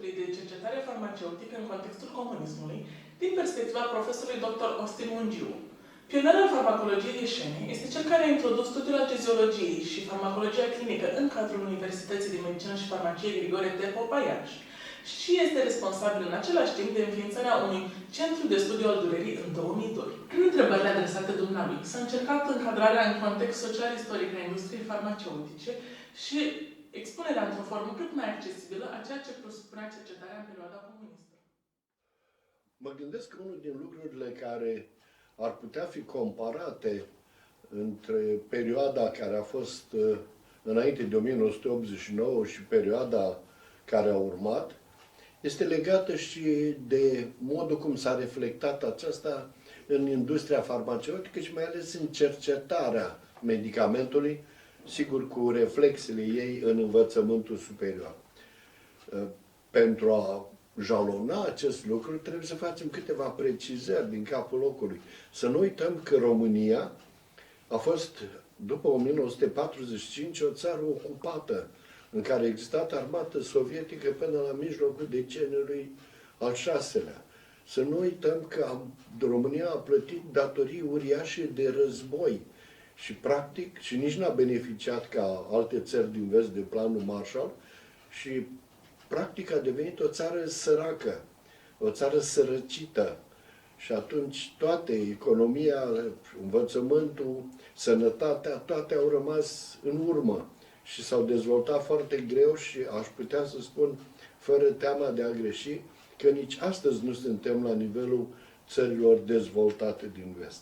Institutului de Cercetare Farmaceutică în contextul comunismului, din perspectiva profesorului dr. Austin Mungiu. Pionerul farmacologiei ieșene este cel care a introdus studiul ageziologiei și farmacologia clinică în cadrul Universității de Medicină și Farmacie Grigore Depo Paiaș și este responsabil în același timp de înființarea unui centru de studiu al durerii în 2002. Prin întrebările adresate dumnealui, s-a încercat încadrarea în context social-istoric a industriei farmaceutice și expunerea într-o formă cât mai accesibilă a ceea ce presupunea cercetarea în perioada comunistă. Mă gândesc că unul din lucrurile care ar putea fi comparate între perioada care a fost înainte de 1989 și perioada care a urmat, este legată și de modul cum s-a reflectat aceasta în industria farmaceutică și mai ales în cercetarea medicamentului, sigur cu reflexele ei în învățământul superior. Pentru a jalona acest lucru, trebuie să facem câteva precizări din capul locului. Să nu uităm că România a fost, după 1945, o țară ocupată, în care a existat armată sovietică până la mijlocul deceniului al VI-lea. Să nu uităm că România a plătit datorii uriașe de război și, practic, și nici n-a beneficiat ca alte țări din vest de planul Marshall și, practic, a devenit o țară săracă, o țară sărăcită. Și atunci toate, economia, învățământul, sănătatea, toate au rămas în urmă și s-au dezvoltat foarte greu și aș putea să spun, fără teama de a greși, că nici astăzi nu suntem la nivelul țărilor dezvoltate din vest.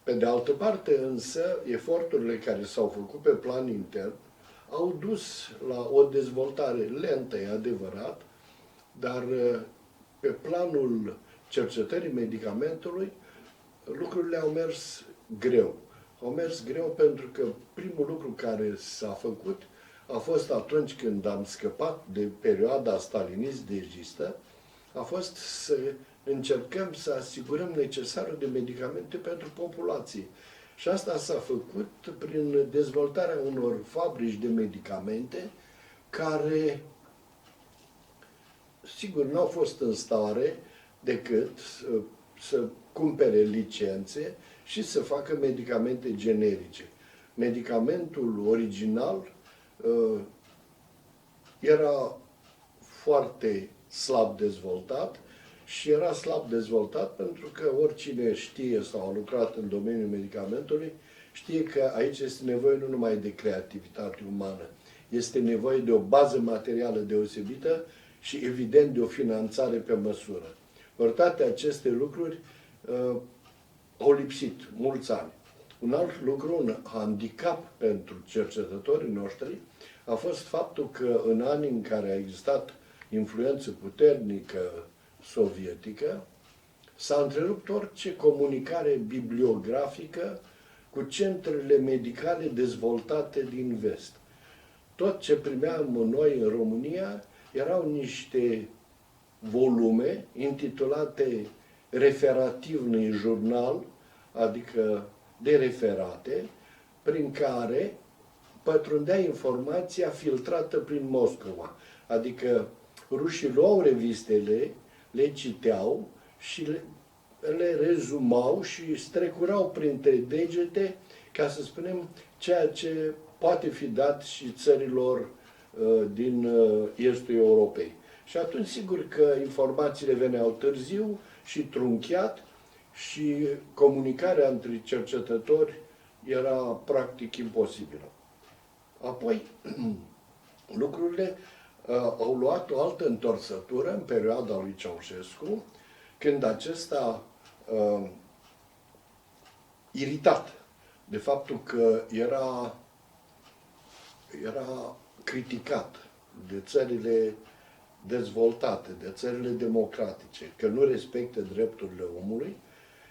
Pe de altă parte, însă, eforturile care s-au făcut pe plan intern au dus la o dezvoltare lentă, e adevărat, dar pe planul cercetării medicamentului lucrurile au mers greu. Au mers greu pentru că primul lucru care s-a făcut a fost atunci când am scăpat de perioada stalinist-degistă, a fost să încercăm să asigurăm necesarul de medicamente pentru populație. Și asta s-a făcut prin dezvoltarea unor fabrici de medicamente care, sigur, n-au fost în stare decât să cumpere licențe și să facă medicamente generice. Medicamentul original era foarte slab dezvoltat și era slab dezvoltat pentru că oricine știe sau a lucrat în domeniul medicamentului știe că aici este nevoie nu numai de creativitate umană, este nevoie de o bază materială deosebită și evident de o finanțare pe măsură. Ori toate aceste lucruri au lipsit mulți ani. Un alt lucru, un handicap pentru cercetătorii noștri, a fost faptul că în anii în care a existat influență puternică sovietică, s-a întrerupt orice comunicare bibliografică cu centrele medicale dezvoltate din vest. Tot ce primeam noi în România erau niște volume intitulate referativ în jurnal, adică de referate, prin care pătrundea informația filtrată prin Moscova. Adică rușii luau revistele, le citeau și le rezumau și strecurau printre degete, ca să spunem, ceea ce poate fi dat și țărilor din estul Europei. Și atunci, sigur că informațiile veneau târziu și trunchiat și comunicarea între cercetători era practic imposibilă. Apoi, lucrurile au luat o altă întorsătură în perioada lui Ceaușescu, când acesta, iritat de faptul că era criticat de țările dezvoltate, de țările democratice, că nu respectă drepturile omului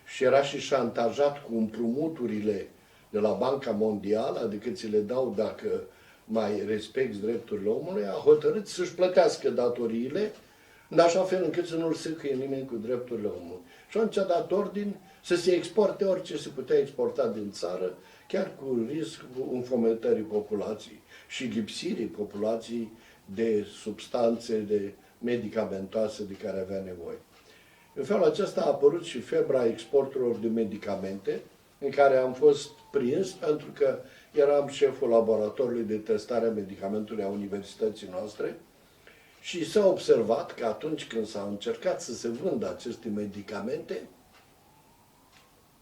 și era și șantajat cu împrumuturile de la Banca Mondială, adică ți le dau dacă mai respecti drepturile omului, a hotărât să-și plătească datoriile, în așa fel încât să nu-l sâcâie nimeni cu drepturile omului. Și atunci a dat ordin să se exporte orice se putea exporta din țară, chiar cu riscul înfometării populației și lipsirii populației de substanțe, de medicamentoase de care avea nevoie. În felul acesta a apărut și febra exporturilor de medicamente, în care am fost prins pentru că eram șeful laboratorului de testare a medicamentului a universității noastre și s-a observat că atunci când s-a încercat să se vândă aceste medicamente,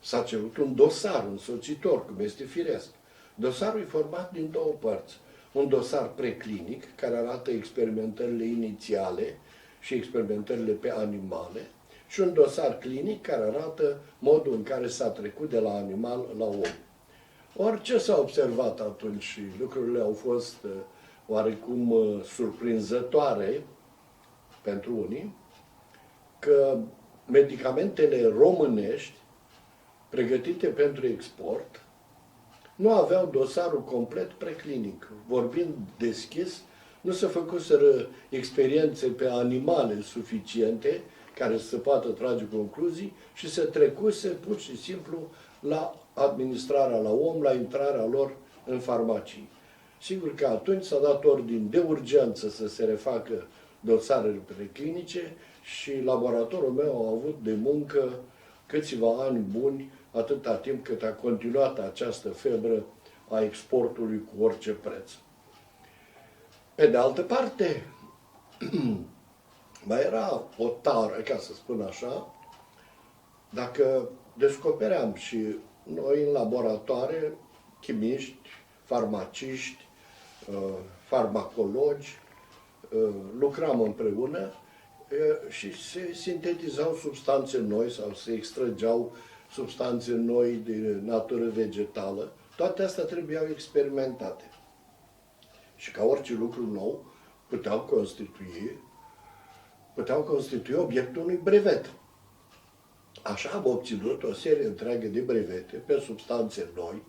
s-a cerut un dosar însocitor, cum este firesc. Dosarul e format din două părți. Un dosar preclinic, care arată experimentările inițiale și experimentările pe animale, și un dosar clinic care arată modul în care s-a trecut de la animal la om. Orice s-a observat atunci și lucrurile au fost oarecum surprinzătoare pentru unii, că medicamentele românești pregătite pentru export nu aveau dosarul complet preclinic. Vorbind deschis, nu se făcuseră experiențe pe animale suficiente care să poată trage concluzii și se trecuse pur și simplu la administrarea la om, la intrarea lor în farmacii. Sigur că atunci s-a dat ordin de urgență să se refacă dosarele preclinice și laboratorul meu a avut de muncă câțiva ani buni, atâta timp cât a continuat această febră a exportului cu orice preț. Pe de altă parte, mai era o tară, ca să spun așa, dacă descopeream și noi în laboratoare, chimiști, farmaciști, farmacologi, lucram împreună și se sintetizau substanțe noi sau se extrageau substanțe noi de natură vegetală. Toate astea trebuiau experimentate. Și ca orice lucru nou, puteau constitui obiectul unui brevet. Așa am obținut o serie întreagă de brevete pe substanțe noi,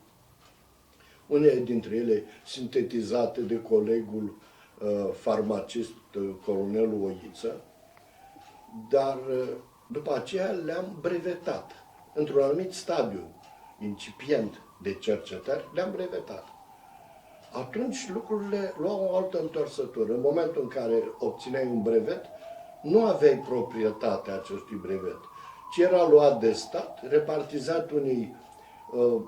unele dintre ele sintetizate de colegul farmacist, colonelul Oiță, dar după aceea le-am brevetat. Într-un anumit stadiu incipient de cercetări, le-am brevetat. Atunci lucrurile luau o altă întorsătură. În momentul în care obțineai un brevet, nu aveai proprietatea acestui brevet, ci era luat de stat, repartizat unei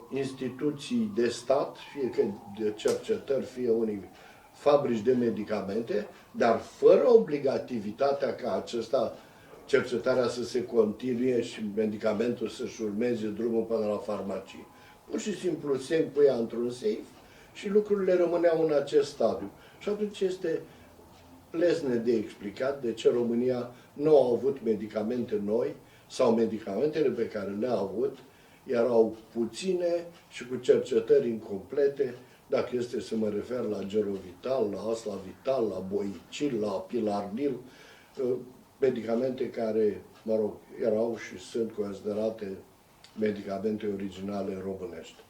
instituții de stat, fie că de cercetări, fie unei fabrici de medicamente, dar fără obligativitatea ca cercetarea să se continue și medicamentul să-și urmeze drumul până la farmacie. Pur și simplu se încuia într-un safe și lucrurile rămâneau în acest stadiu. Și atunci este lesne de explicat de ce România nu a avut medicamente noi sau medicamentele pe care le-a avut erau puține și cu cercetări incomplete, dacă este să mă refer la Gerovital, la Aslavital, la Boicil, la Pilarnil, medicamente care, mă rog, erau și sunt considerate medicamente originale românești.